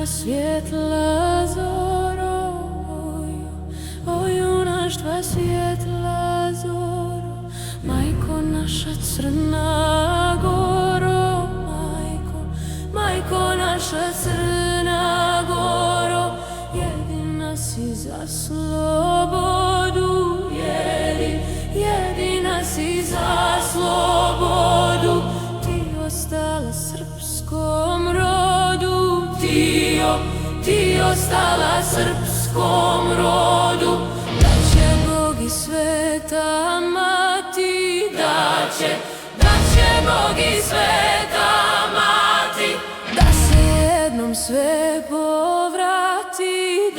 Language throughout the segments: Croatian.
junaštva svjetla zoro, o junaštva svjetla zoro, majko naša Crna Goro, majko naša Crna Goro, jedina si za slobodu, jedina si za slobodu, ti ostala srpskom rodu, ti ostala srpskom rodu. Da će Bog i sveta mati, da će Bog i sveta mati, da se jednom sve povrati,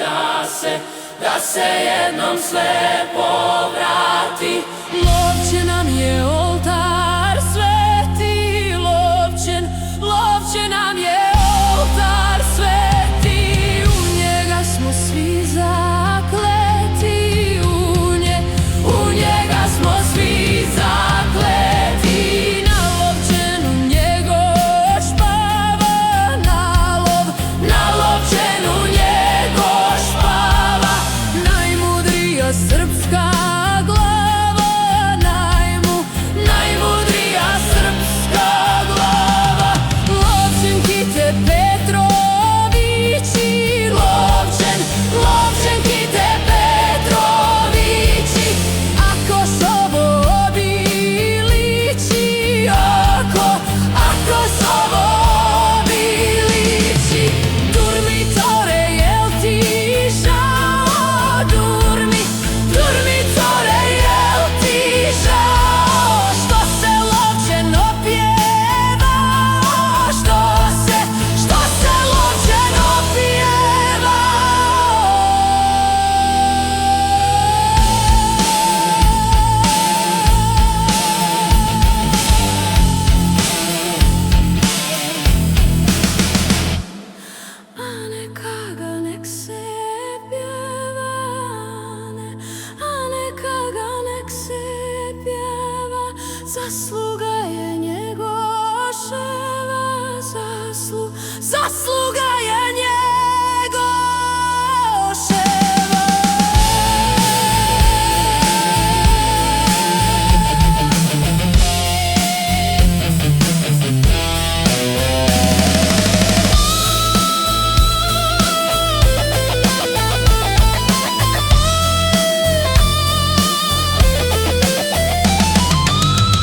da se jednom sve povrati. Lovćen nam je oltar sveti, lovćen nam je oltar sveti, u njega smo svi zakleti, u njega smo svi zakleti. Na lovćenu njegoš pava, na lovćenu njegoš pava, najmudrija srpska glava, najmudrija srpska glava. Lovćenki te Petrovići, lovćenki te Petrovići, ako sobo obilići, ako sobo obilići. Durmitore, jel ti žao, Durmitore, jel ti žao, što se lovćeno pjeva, što se lovćeno pjeva. A neka ga nek se pjeva, a neka ga nek se pjeva, zasluga je njegoševa, zasluga je njegoševa.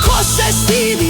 Ko se stidi